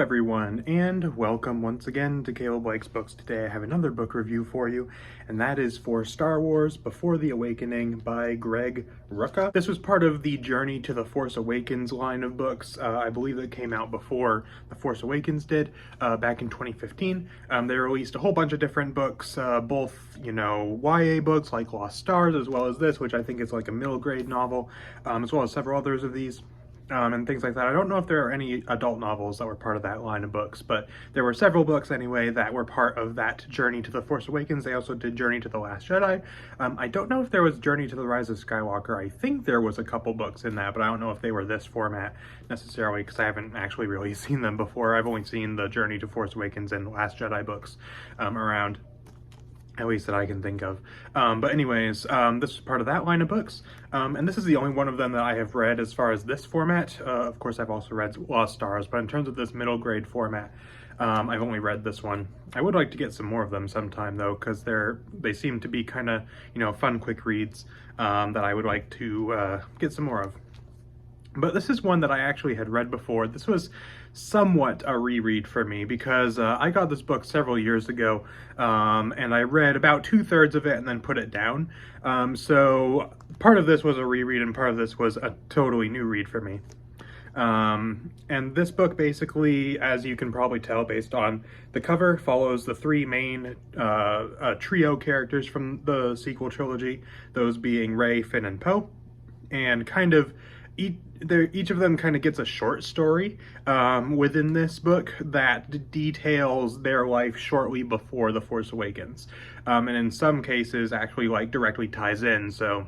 everyone, and welcome once again to Caleb Blake's Books. Today I have another book review for you, and that is for Star Wars Before the Awakening by Greg Rucka. This was part of the Journey to the Force Awakens line of books. I believe that came out before The Force Awakens did, back in 2015. They released a whole bunch of different books, both, YA books like Lost Stars, as well as this, which I think is like a middle grade novel, as well as several others of these. And things like that. I don't know if there are any adult novels that were part of that line of books, but there were several books anyway that were part of that Journey to the Force Awakens. They also did Journey to the Last Jedi. I don't know if there was Journey to the Rise of Skywalker. I think there was a couple books in that, but I don't know if they were this format necessarily because I haven't actually really seen them before. I've only seen the Journey to Force Awakens and Last Jedi books around, at least that I can think of. But anyways, this is part of that line of books. And this is the only one of them that I have read as far as this format. Of course, I've also read Lost Stars, but in terms of this middle grade format, I've only read this one. I would like to get some more of them sometime though, because they seem to be kind of, fun, quick reads that I would like to get some more of. But this is one that I actually had read before. This was somewhat a reread for me because I got this book several years ago, and I read about 2/3 of it and then put it down. So part of this was a reread and part of this was a totally new read for me. And this book basically, as you can probably tell based on the cover, follows the three main trio characters from the sequel trilogy, those being Rey, Finn, and Poe, and kind of each of them kind of gets a short story within this book that details their life shortly before The Force Awakens. And in some cases actually directly ties in. So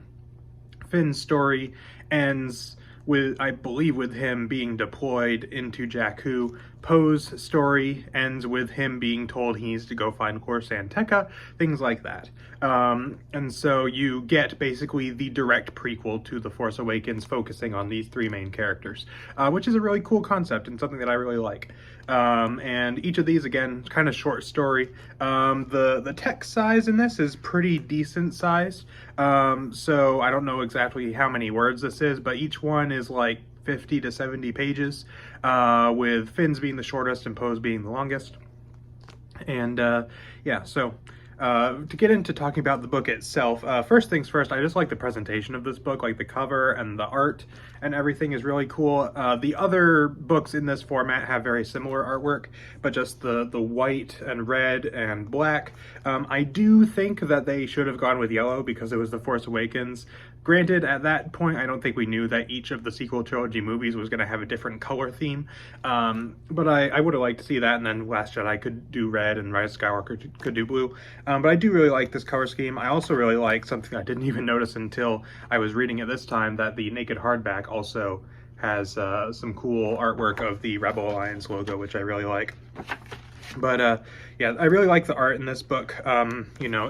Finn's story ends with, I believe, with him being deployed into Jakku. Poe's story ends with him being told he needs to go find Coruscant Tekka, things like that. And so you get basically the direct prequel to The Force Awakens focusing on these three main characters, which is a really cool concept and something that I really like. And each of these, again, kind of short story. The text size in this is pretty decent sized. So I don't know exactly how many words this is, but each one is like 50 to 70 pages, with Finn's being the shortest and Poe's being the longest. And yeah, so to get into talking about the book itself, first things first, I just like the presentation of this book, like the cover and the art and everything is really cool. The other books in this format have very similar artwork, but just the white and red and black. I do think that they should have gone with yellow because it was The Force Awakens. Granted, at that point, I don't think we knew that each of the sequel trilogy movies was going to have a different color theme, but I would have liked to see that, and then Last Jedi could do red and Rise of Skywalker could do blue. But I do really like this color scheme. I also really like something I didn't even notice until I was reading it this time, that the Naked hardback also has some cool artwork of the Rebel Alliance logo, which I really like. But yeah, I really like the art in this book.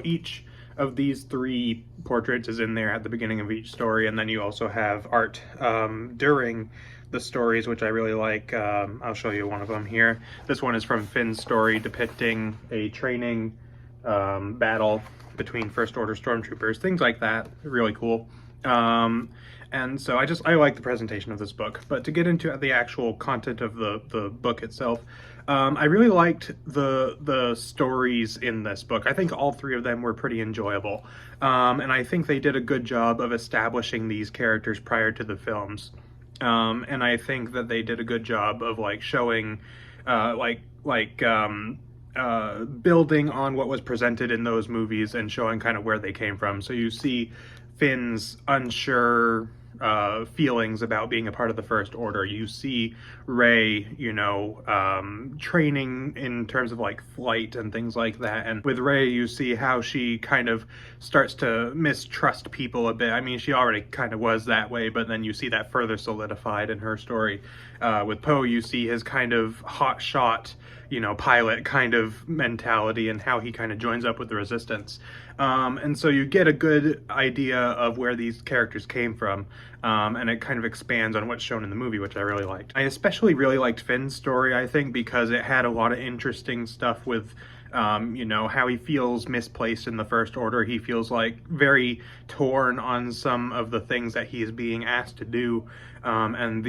Each of these three portraits is in there at the beginning of each story, and then you also have art during the stories, which I really like. I'll show you one of them here. This one is from Finn's story depicting a training battle between First Order stormtroopers, things like that. Really cool. And so I like the presentation of this book. But to get into the actual content of the book itself, I really liked the stories in this book. I think all three of them were pretty enjoyable. And I think they did a good job of establishing these characters prior to the films. And I think that they did a good job of showing building on what was presented in those movies and showing kind of where they came from. So you see Finn's unsure feelings about being a part of the First Order. You see Rey, training in terms of flight and things like that. And with Rey, you see how she kind of starts to mistrust people a bit. I mean, she already kind of was that way, but then you see that further solidified in her story. With Poe, you see his kind of hotshot, pilot kind of mentality and how he kind of joins up with the Resistance. And so you get a good idea of where these characters came from, and it kind of expands on what's shown in the movie, which I really liked. I especially really liked Finn's story, I think, because it had a lot of interesting stuff with how he feels misplaced in the First Order. He feels very torn on some of the things that he is being asked to do, and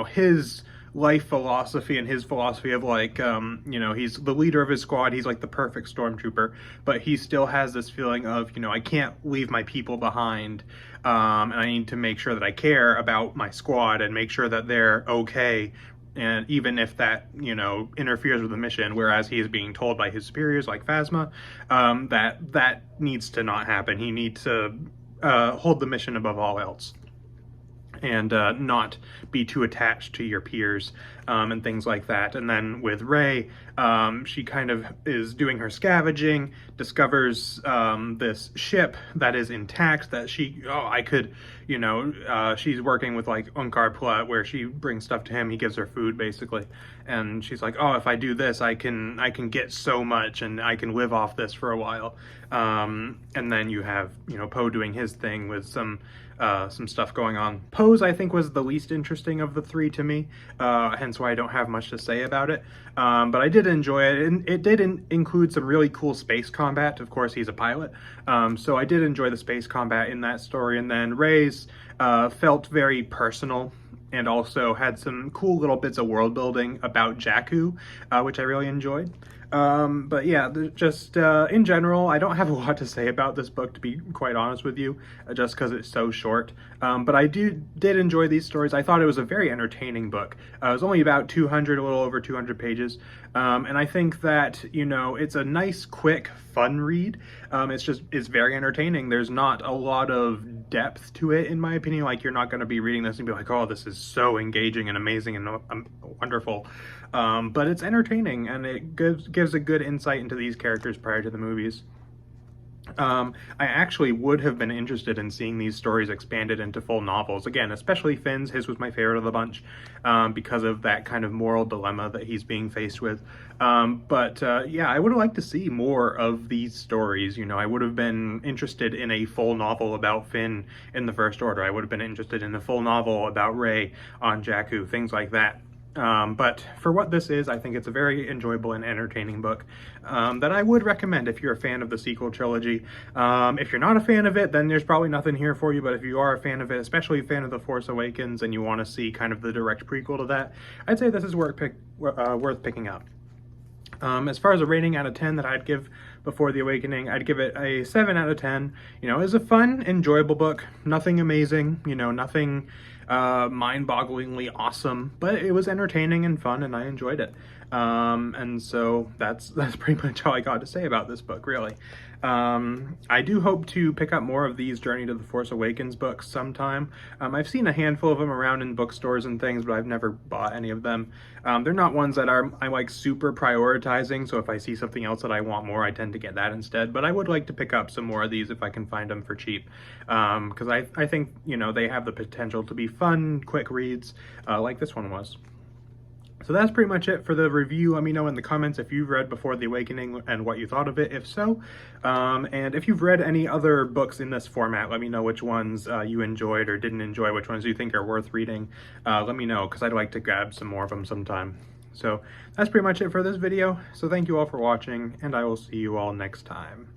his life philosophy and his philosophy of like, you know, he's the leader of his squad. He's like the perfect stormtrooper, but he still has this feeling of, you know, I can't leave my people behind. And I need to make sure that I care about my squad and make sure that they're okay. And even if that, you know, interferes with the mission, whereas he is being told by his superiors like Phasma, that needs to not happen. He needs to hold the mission above all else, and not be too attached to your peers, and things like that. And then with Rey, she kind of is doing her scavenging, discovers this ship that is intact that she, I could, you know, she's working with like Unkar Plutt, where she brings stuff to him, he gives her food basically, and she's like, oh, if I do this, I can get so much and I can live off this for a while. And then you have, you know, Poe doing his thing with some stuff going on. Poe's, I think, was the least interesting of the three to me, hence why I don't have much to say about it. But I did enjoy it, and it did include some really cool space combat. Of course, he's a pilot, so I did enjoy the space combat in that story. And then Rey's felt very personal, and also had some cool little bits of world building about Jakku, which I really enjoyed. But yeah, just in general, I don't have a lot to say about this book, to be quite honest with you, just because it's so short. But I did enjoy these stories. I thought it was a very entertaining book. It was only about 200, a little over 200 pages. And I think that, you know, it's a nice, quick, fun read. It's very entertaining. There's not a lot of depth to it, in my opinion. Like, you're not going to be reading this and be like, oh, this is so engaging and amazing and wonderful. But it's entertaining, and it gives a good insight into these characters prior to the movies. I actually would have been interested in seeing these stories expanded into full novels. Again, especially Finn's. His was my favorite of the bunch, because of that kind of moral dilemma that he's being faced with. Yeah, I would have liked to see more of these stories. You know, I would have been interested in a full novel about Finn in the First Order. I would have been interested in a full novel about Rey on Jakku, things like that. But for what this is, I think it's a very enjoyable and entertaining book that I would recommend if you're a fan of the sequel trilogy. If you're not a fan of it, then there's probably nothing here for you, but if you are a fan of it, especially a fan of The Force Awakens, and you want to see kind of the direct prequel to that, I'd say this is worth picking up. As far as a rating out of 10 that I'd give Before the Awakening, I'd give it a 7 out of 10. You know, it's a fun, enjoyable book. Nothing amazing, you know, nothing mind-bogglingly awesome, but it was entertaining and fun, and I enjoyed it. And so that's pretty much all I got to say about this book, really. I do hope to pick up more of these Journey to the Force Awakens books sometime. I've seen a handful of them around in bookstores and things, but I've never bought any of them. They're not ones that I'm like super prioritizing, so if I see something else that I want more, I tend to get that instead. But I would like to pick up some more of these if I can find them for cheap, because I think, you know, they have the potential to be fun, quick reads, like this one was. So that's pretty much it for the review. Let me know in the comments if you've read Before the Awakening and what you thought of it, if so. And if you've read any other books in this format, let me know which ones you enjoyed or didn't enjoy, which ones you think are worth reading. Let me know, because I'd like to grab some more of them sometime. So that's pretty much it for this video. So thank you all for watching, and I will see you all next time.